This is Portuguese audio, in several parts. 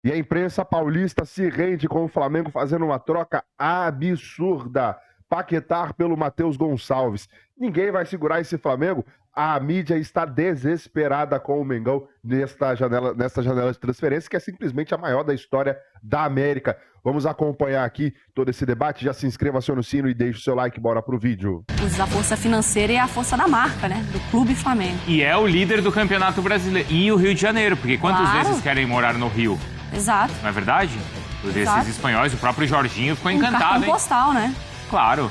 E a imprensa paulista se rende com o Flamengo fazendo uma troca absurda. Paquetá pelo Matheus Gonçalves. Ninguém vai segurar esse Flamengo. A mídia está desesperada com o Mengão nesta janela de transferência, que é simplesmente a maior da história da América. Vamos acompanhar aqui todo esse debate. Já se inscreva, acione o sino e deixe o seu like. Bora pro vídeo. A força financeira e a força da marca, né? Do Clube Flamengo. E é o líder do Campeonato Brasileiro. E o Rio de Janeiro, porque quantas vezes querem morar no Rio? Exato. Não é verdade? Esses espanhóis, o próprio Jorginho ficou encantado, cartão hein? postal, né? Claro.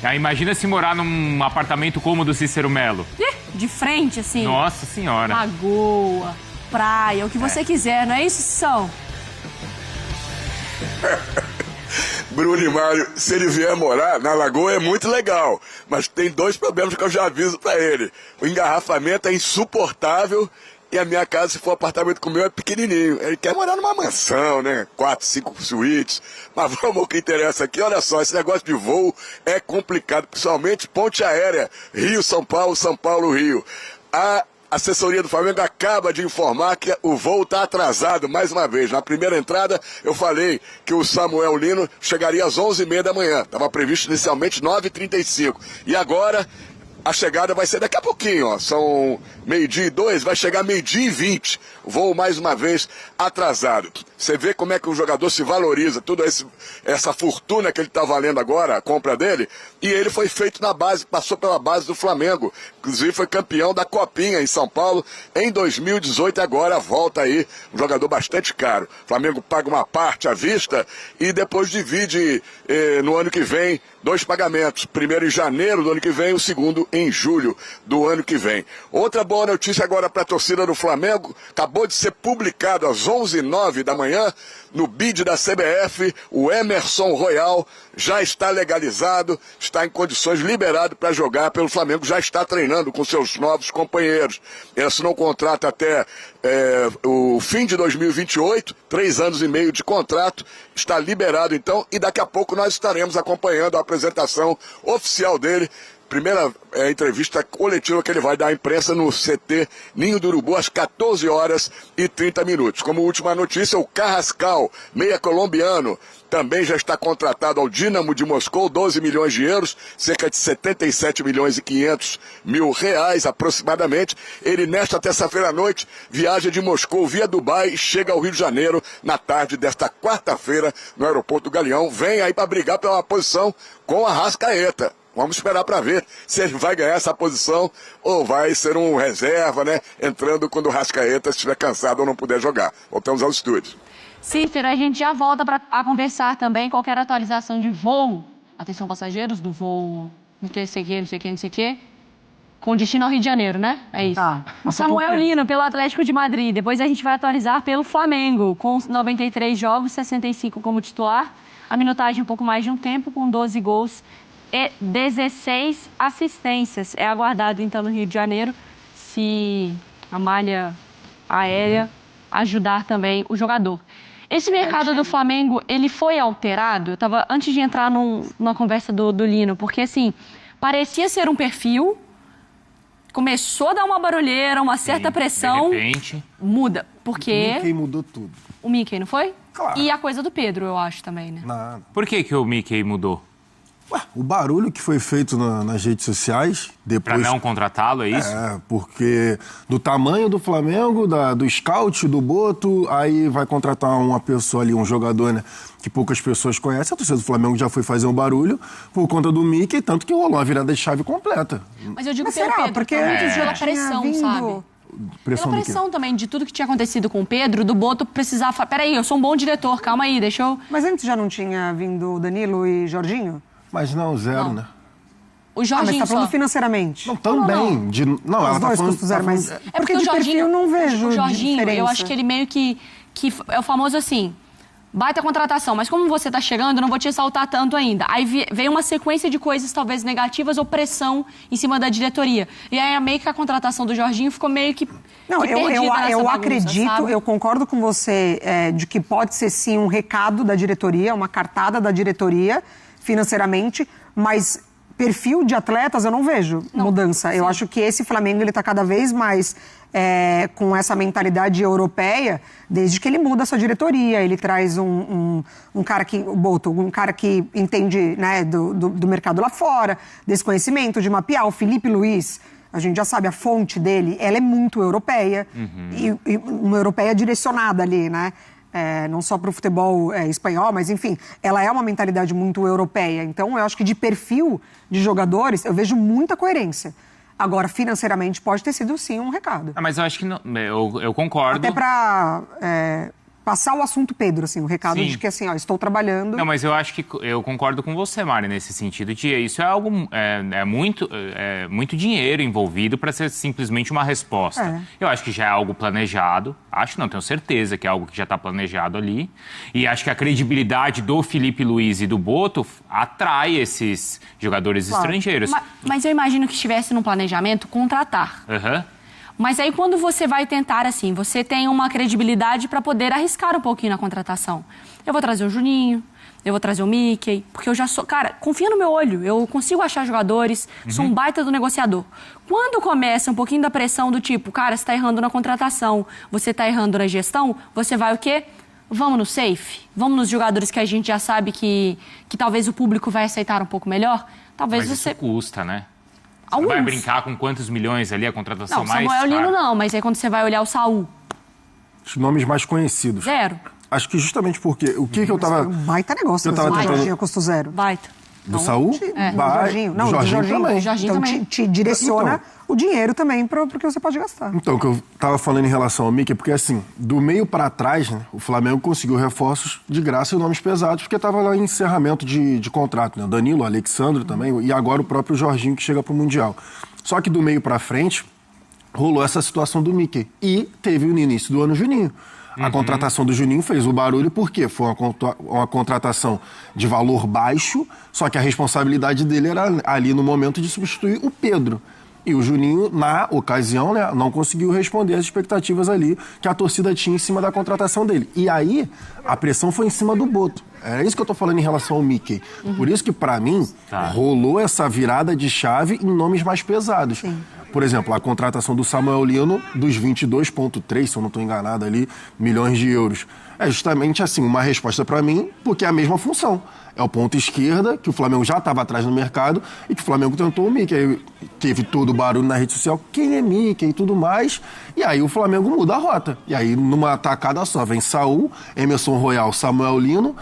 Aí imagina se morar num apartamento como o do Cícero Melo. De frente, assim. Nossa Senhora. Lagoa, praia, o que você quiser, não é isso, São? Bruno e Mário, se ele vier morar na Lagoa é muito legal, mas tem dois problemas que eu já aviso pra ele. O engarrafamento é insuportável e a minha casa, se for apartamento com o meu, é pequenininho. Ele quer morar numa mansão, né? 4, 5 suítes. Mas vamos ao que interessa aqui. Olha só, esse negócio de voo é complicado, principalmente ponte aérea. Rio, São Paulo, Rio. A assessoria do Flamengo acaba de informar que o voo está atrasado mais uma vez. Na primeira entrada, eu falei que o Samuel Lino chegaria às 11h30 da manhã. Estava previsto inicialmente 9h35. E agora a chegada vai ser daqui a pouquinho, ó. São 12h02, vai chegar 12h20. Voo mais uma vez atrasado. Você vê como é que o jogador se valoriza, toda essa fortuna que ele está valendo agora, a compra dele, e ele foi feito na base, passou pela base do Flamengo. Inclusive foi campeão da Copinha em São Paulo em 2018 e agora volta aí, um jogador bastante caro. O Flamengo paga uma parte à vista e depois divide no ano que vem 2 pagamentos. Primeiro em janeiro do ano que vem, o segundo em julho do ano que vem. Outra boa notícia agora para a torcida do Flamengo, acabou de ser publicado às 11h09 da manhã, no bid da CBF, o Emerson Royal já está legalizado, está em condições liberado para jogar pelo Flamengo, já está treinando com seus novos companheiros. Ele assinou um contrato até o fim de 2028, 3 anos e meio de contrato, está liberado então, e daqui a pouco nós estaremos acompanhando a apresentação oficial dele. Primeira entrevista coletiva que ele vai dar à imprensa no CT Ninho do Urubu às 14h30. Como última notícia, o Carrascal, meia colombiano, também já está contratado ao Dínamo de Moscou, 12 milhões de euros, cerca de 77 milhões e 500 mil reais aproximadamente. Ele nesta terça-feira à noite viaja de Moscou via Dubai e chega ao Rio de Janeiro na tarde desta quarta-feira no aeroporto do Galeão. Vem aí para brigar pela posição com a Arrascaeta. Vamos esperar para ver se ele vai ganhar essa posição ou vai ser um reserva, né? Entrando quando o Rascaeta estiver cansado ou não puder jogar. Voltamos ao estúdio. Cícero, a gente já volta a conversar também qualquer atualização de voo. Atenção, passageiros do voo não sei o que, com destino ao Rio de Janeiro, né? É isso. Tá. Samuel Lino, pelo Atlético de Madrid. Depois a gente vai atualizar pelo Flamengo, com 93 jogos, 65 como titular. A minutagem um pouco mais de um tempo, com 12 gols e 16 assistências. É aguardado, então, no Rio de Janeiro, se a malha aérea ajudar também o jogador. Esse mercado do Flamengo, ele foi alterado? Eu estava, antes de entrar numa conversa do Lino, porque, assim, parecia ser um perfil, começou a dar uma barulheira, uma certa pressão. De repente muda, porque O Mickey mudou tudo. o Mickey, não foi? Claro. E a coisa do Pedro, eu acho, também, né? Nada. Por que o Mickey mudou? Ué, o barulho que foi feito nas redes sociais, Pra depois... não contratá-lo, é isso? É, porque do tamanho do Flamengo, do scout, do Boto, aí vai contratar uma pessoa ali, um jogador, né, que poucas pessoas conhecem. A torcida do Flamengo já foi fazer um barulho por conta do Mickey, tanto que rolou uma virada de chave completa. Mas eu digo Mas pelo será? Pedro, Porque muitos pela tinha pressão, vindo- sabe? Pressão Pela do quê? pressão também, de tudo que tinha acontecido com o Pedro, do Boto precisar falar, peraí, eu sou um bom diretor, calma aí, deixa eu... Mas antes já não tinha vindo Danilo e Jorginho? Mas não, zero, Não. né? O Mas Jorginho tá falando só. financeiramente. Não, também. Não, Os ela tá dois falando... custos zero, mas... É porque de o perfil eu não vejo o Jorginho, diferença. eu acho que ele meio que é o famoso assim, baita contratação, mas como você tá chegando, eu não vou te exaltar tanto ainda. Aí veio uma sequência de coisas talvez negativas ou pressão em cima da diretoria. E aí meio que a contratação do Jorginho ficou meio que Não, que perdida nessa eu bagunça, acredito, sabe? eu concordo com você de que pode ser sim um recado da diretoria, uma cartada da diretoria financeiramente, mas perfil de atletas, eu não vejo mudança. Sim. Eu acho que esse Flamengo ele está cada vez mais com essa mentalidade europeia, desde que ele muda essa diretoria. Ele traz um cara o Boto, um cara que entende, né, do mercado lá fora, desse conhecimento de mapear. O Felipe Luiz, a gente já sabe, a fonte dele, ela é muito europeia, e uma europeia direcionada ali, né? Não só para o futebol espanhol, mas enfim, ela é uma mentalidade muito europeia. Então, eu acho que de perfil de jogadores, eu vejo muita coerência. Agora, financeiramente, pode ter sido, sim, um recado. Mas eu acho que não, eu concordo. Até para passar o assunto Pedro, assim, o recado de que, assim, ó, estou trabalhando... Não, mas eu acho que eu concordo com você, Mari, nesse sentido de isso é algo, muito dinheiro envolvido para ser simplesmente uma resposta. Eu acho que já é algo planejado, tenho certeza que é algo que já está planejado ali, e acho que a credibilidade do Felipe Luiz e do Boto atrai esses jogadores estrangeiros. Mas eu imagino que estivesse no planejamento contratar. Mas aí quando você vai tentar, assim, você tem uma credibilidade para poder arriscar um pouquinho na contratação. Eu vou trazer o Juninho, eu vou trazer o Mickey, porque eu já sou... Cara, confia no meu olho, eu consigo achar jogadores, sou um baita do negociador. Quando começa um pouquinho da pressão do tipo, cara, você tá errando na contratação, você tá errando na gestão, você vai o quê? Vamos no safe? Vamos nos jogadores que a gente já sabe que talvez o público vai aceitar um pouco melhor? Talvez Mas você... isso custa, né? Alguns. Vai brincar com quantos milhões ali a contratação não, mais? Samuel Lino não, mas aí quando você vai olhar o Saul... Os nomes mais conhecidos. 0. Acho que justamente porque... O que eu tava... Um baita negócio, eu tava o tentando... Jorginho custo 0. Baita. Do Saul? Do Jorginho. Não, do Jorginho também. Então, te direciona o dinheiro também para o que você pode gastar. Então, o que eu tava falando em relação ao Mickey é porque, assim, do meio para trás, né, o Flamengo conseguiu reforços de graça e nomes pesados, porque tava lá em encerramento de contrato, né? O Danilo, o Alexandre também, e agora o próprio Jorginho que chega pro Mundial. Só que do meio para frente, rolou essa situação do Mickey. E teve no início do ano o Juninho. A contratação do Juninho fez o barulho porque foi uma contratação de valor baixo, só que a responsabilidade dele era ali no momento de substituir o Pedro. E o Juninho, na ocasião, né, não conseguiu responder às expectativas ali que a torcida tinha em cima da contratação dele. E aí, a pressão foi em cima do Boto. É isso que eu tô falando em relação ao Mickey. Por isso que, pra mim, rolou essa virada de chave em nomes mais pesados. Sim. Por exemplo, a contratação do Samuel Lino, dos 22,3, se eu não estou enganado ali, milhões de euros. É justamente assim, uma resposta para mim, porque é a mesma função. É o ponto esquerda, que o Flamengo já estava atrás no mercado, e que o Flamengo tentou o Mickey. Aí teve todo o barulho na rede social, quem é Mickey e tudo mais. E aí o Flamengo muda a rota. E aí, numa tacada só, vem Saul, Emerson Royal, Samuel Lino,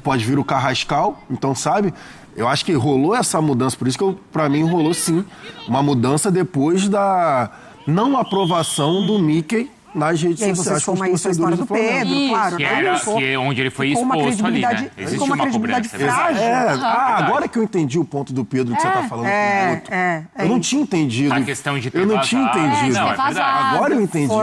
pode vir o Carrascal, então sabe... Eu acho que rolou essa mudança, por isso que pra mim rolou sim uma mudança depois da não aprovação do Mickey nas redes sociais. E aí você soma isso a história do Pedro, claro. Que era onde ele foi exposto ali, né? Existe uma credibilidade frágil. Agora que eu entendi o ponto do Pedro que você tá falando com o outro. Eu não tinha entendido. A questão de ter Eu não tinha entendido. Agora eu entendi.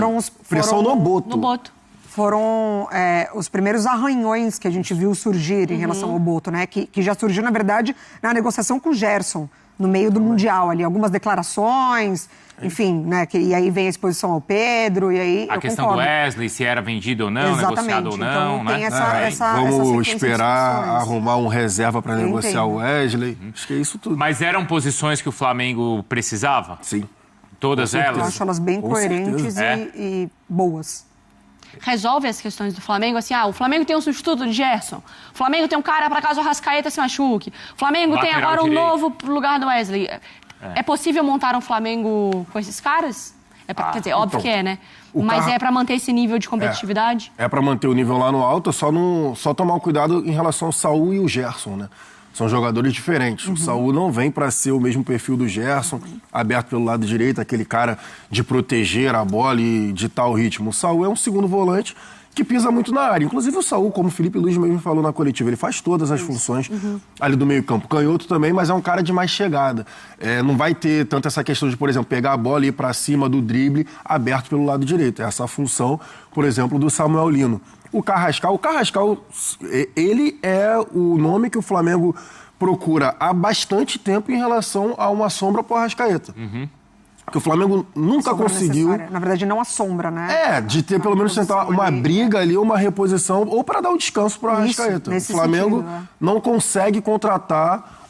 Pressão no Boto. No Boto. Foram os primeiros arranhões que a gente viu surgir em relação ao Boto, né? Que já surgiu, na verdade, na negociação com o Gerson, no meio do Mundial ali. Algumas declarações, enfim, né? E aí vem a exposição ao Pedro, e aí a questão do Wesley, se era vendido ou não, negociado ou não, então, né? Tem essa Vamos esperar arrumar um reserva para negociar o Wesley. Acho que é isso tudo. Mas eram posições que o Flamengo precisava? Sim. Todas elas? Eu acho elas bem coerentes e boas. Resolve as questões do Flamengo, assim, o Flamengo tem um substituto de Gerson, o Flamengo tem um cara para caso o Arrascaeta se machuque, o Flamengo tem agora um novo lugar do Wesley. É possível montar um Flamengo com esses caras? Quer dizer, óbvio que é, né? Mas é para manter esse nível de competitividade? É para manter o nível lá no alto, só tomar um cuidado em relação ao Saul e o Gerson, né? São jogadores diferentes. O Saul não vem para ser o mesmo perfil do Gerson, aberto pelo lado direito, aquele cara de proteger a bola e ditar o ritmo. O Saul é um segundo volante que pisa muito na área. Inclusive o Saul, como o Felipe Luiz mesmo falou na coletiva, ele faz todas as funções ali do meio campo. Canhoto também, mas é um cara de mais chegada. Não vai ter tanto essa questão de, por exemplo, pegar a bola e ir para cima do drible aberto pelo lado direito. Essa função, por exemplo, do Samuel Lino. O Carrascal, ele é o nome que o Flamengo procura há bastante tempo em relação a uma sombra pro Arrascaeta. Que o Flamengo nunca conseguiu... Na verdade, não a sombra, né? De ter pelo menos tentar uma briga ali, uma reposição, ou para dar um descanso pro Arrascaeta. O Flamengo não consegue contratar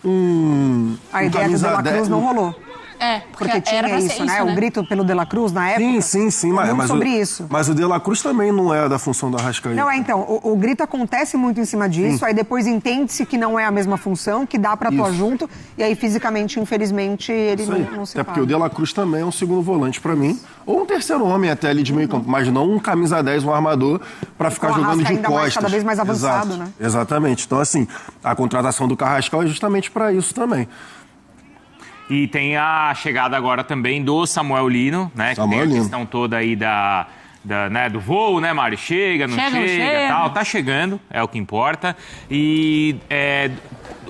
A ideia do De La Cruz não rolou. Porque era tinha pra ser isso, né? né? O grito pelo De La Cruz na época. Sim. Muito sobre isso. Mas o De La Cruz também não é da função do Arrascaeta. Não, então, o grito acontece muito em cima disso, aí depois entende-se que não é a mesma função, que dá pra atuar junto, e aí fisicamente, infelizmente, ele não se Até porque o De La Cruz também é um segundo volante pra mim, ou um terceiro homem até ali de meio campo, mas não um camisa 10, um armador, pra ficar jogando de ainda costas. mais, cada vez mais avançado, Exato, né? Exatamente. Então, assim, a contratação do Carrascal é justamente pra isso também. E tem a chegada agora também do Samuel Lino, né? Que tem a questão toda aí né, do voo, né, Mário? Chega, não chega, tal. Tá chegando, é o que importa. E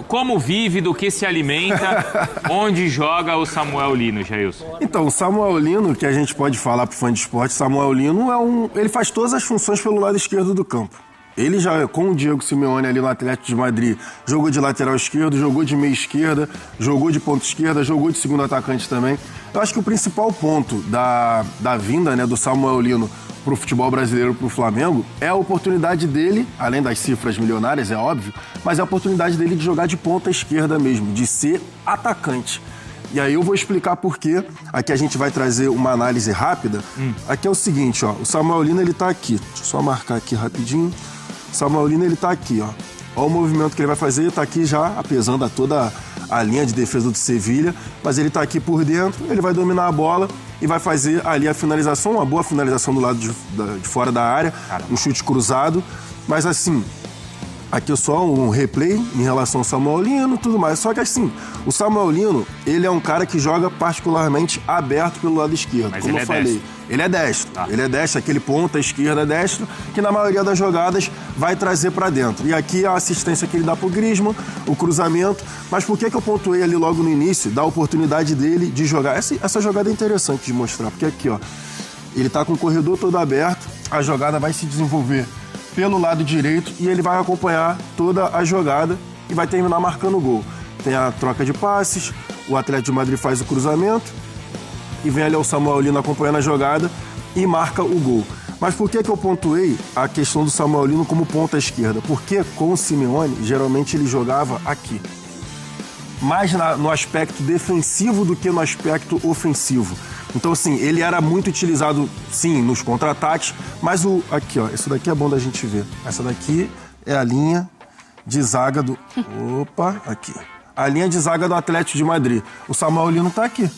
como vive, do que se alimenta, onde joga o Samuel Lino, Jailson? Então, o Samuel Lino, que a gente pode falar pro fã de esporte, Samuel Lino ele faz todas as funções pelo lado esquerdo do campo. Ele já, com o Diego Simeone ali no Atlético de Madrid, jogou de lateral esquerdo, jogou de meia esquerda, jogou de ponta esquerda, jogou de segundo atacante também. Eu acho que o principal ponto da vinda, né, do Samuel Lino pro futebol brasileiro, pro Flamengo, é a oportunidade dele, além das cifras milionárias, é óbvio, mas é a oportunidade dele de jogar de ponta esquerda mesmo, de ser atacante. E aí eu vou explicar por quê. Aqui a gente vai trazer uma análise rápida. Aqui é o seguinte, ó, o Samuel Lino, ele tá aqui. Deixa eu só marcar aqui rapidinho. O Samuel Lino, ele tá aqui, ó. Olha o movimento que ele vai fazer, ele tá aqui já, apesando a toda a linha de defesa do Sevilha, mas ele tá aqui por dentro, ele vai dominar a bola e vai fazer ali a finalização, uma boa finalização do lado de fora da área, um chute cruzado, mas assim, aqui é só um replay em relação ao Samuel Lino e tudo mais. Só que assim, o Samuel Lino, ele é um cara que joga particularmente aberto pelo lado esquerdo. Mas como eu falei. Ele é destro. Ele é destro, aquele ponta esquerda destro, que na maioria das jogadas vai trazer pra dentro. E aqui a assistência que ele dá pro Griezmann, o cruzamento. Mas por que eu pontuei ali logo no início da oportunidade dele de jogar? Essa jogada é interessante de mostrar, porque aqui, ó, ele tá com o corredor todo aberto, a jogada vai se desenvolver pelo lado direito e ele vai acompanhar toda a jogada e vai terminar marcando o gol. Tem a troca de passes, o Atlético de Madrid faz o cruzamento e vem ali o Samuel Lino acompanhando a jogada e marca o gol. Mas por que eu pontuei a questão do Samuel Lino como ponta esquerda? Porque com o Simeone, geralmente ele jogava aqui. Mais no aspecto defensivo do que no aspecto ofensivo. Então, assim, ele era muito utilizado, sim, nos contra-ataques, mas aqui, ó, isso daqui é bom da gente ver. Essa daqui é a linha de zaga do... Opa, aqui. A linha de zaga do Atlético de Madrid. O Samuel Lino tá aqui.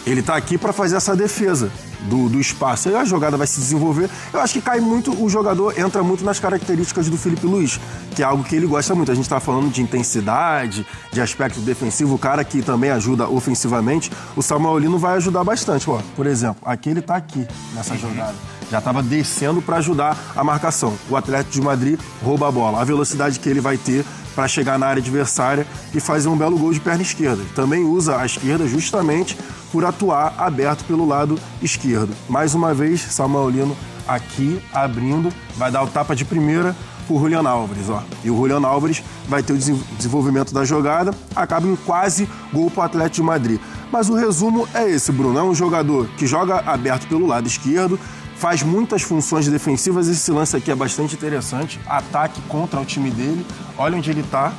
Ele tá aqui para fazer essa defesa do espaço. Aí a jogada vai se desenvolver. Eu acho que cai muito, o jogador entra muito nas características do Felipe Luiz, que é algo que ele gosta muito. A gente tá falando de intensidade, de aspecto defensivo, o cara que também ajuda ofensivamente. O Samuel Lino vai ajudar bastante. Ó, por exemplo, aqui ele tá aqui nessa jogada. Já estava descendo para ajudar a marcação. O Atlético de Madrid rouba a bola. A velocidade que ele vai ter para chegar na área adversária e fazer um belo gol de perna esquerda. Também usa a esquerda justamente por atuar aberto pelo lado esquerdo. Mais uma vez, Samuel Lino aqui abrindo, vai dar o tapa de primeira pro Julián Álvares, ó. E o Julián Álvares vai ter o desenvolvimento da jogada, acaba em quase gol pro Atlético de Madrid. Mas o resumo é esse, Bruno. É um jogador que joga aberto pelo lado esquerdo, faz muitas funções defensivas. Esse lance aqui é bastante interessante. Ataque contra o time dele. Olha onde ele tá.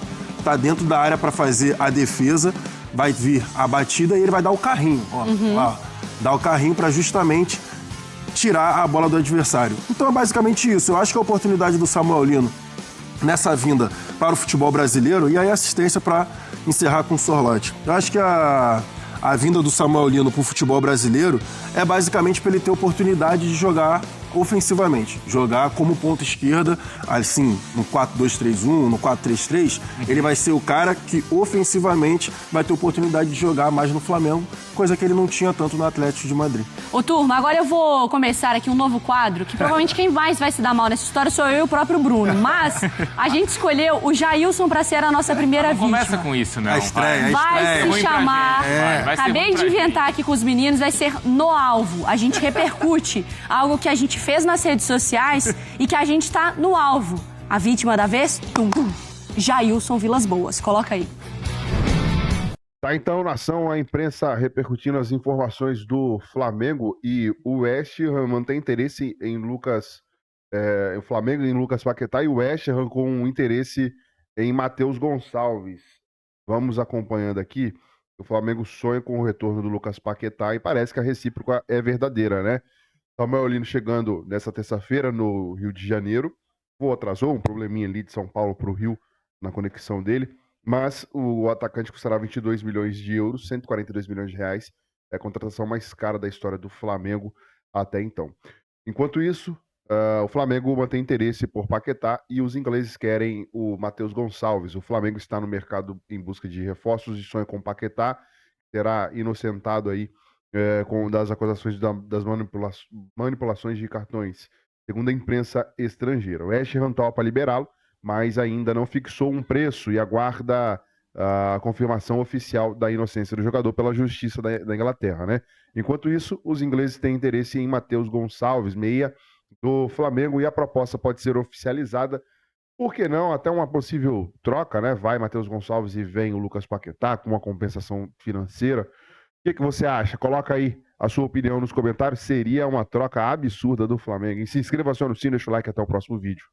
Tá dentro da área para fazer a defesa. Vai vir a batida e ele vai dar o carrinho. Ó, lá, dá o carrinho para justamente tirar a bola do adversário. Então é basicamente isso. Eu acho que a oportunidade do Samuel Lino nessa vinda para o futebol brasileiro, e aí assistência para encerrar com o Sorlote. Eu acho que a vinda do Samuel Lino para o futebol brasileiro é basicamente para ele ter oportunidade de jogar ofensivamente, jogar como ponta esquerda, assim, no 4-2-3-1, no 4-3-3, ele vai ser o cara que ofensivamente vai ter oportunidade de jogar mais no Flamengo, coisa que ele não tinha tanto no Atlético de Madrid. Ô, turma, agora eu vou começar aqui um novo quadro, que provavelmente quem mais vai se dar mal nessa história sou eu e o próprio Bruno, mas a gente escolheu o Jailson para ser a nossa primeira vítima. Começa com isso, né? A estreia. Vai se chamar, acabei de inventar aqui com os meninos, vai ser No Alvo. A gente repercute algo que a gente fez nas redes sociais e que a gente tá no alvo. A vítima da vez, Jailson Vilas Boas. Coloca aí. Tá, então, nação, a imprensa repercutindo as informações do Flamengo e o West Ham mantém interesse em Lucas, o Flamengo em Lucas Paquetá e o West Ham com interesse em Matheus Gonçalves. Vamos acompanhando aqui. O Flamengo sonha com o retorno do Lucas Paquetá e parece que a recíproca é verdadeira, né? Samuel Lino chegando nessa terça-feira no Rio de Janeiro. O voo atrasou, um probleminha ali de São Paulo para o Rio na conexão dele. Mas o atacante custará 22 milhões de euros, 142 milhões de reais. É a contratação mais cara da história do Flamengo até então. Enquanto isso, o Flamengo mantém interesse por Paquetá e os ingleses querem o Matheus Gonçalves. O Flamengo está no mercado em busca de reforços e sonha com Paquetá. Será inocentado aí das acusações das manipulações de cartões, segundo a imprensa estrangeira. O West Ham topa liberá-lo, mas ainda não fixou um preço e aguarda a confirmação oficial da inocência do jogador pela justiça da Inglaterra, né? Enquanto isso, os ingleses têm interesse em Matheus Gonçalves, meia do Flamengo, e a proposta pode ser oficializada. Por que não? Até uma possível troca, né? Vai Matheus Gonçalves e vem o Lucas Paquetá com uma compensação financeira. O que você acha? Coloca aí a sua opinião nos comentários. Seria uma troca absurda do Flamengo. E se inscreva, acione o sino, deixa o like, até o próximo vídeo.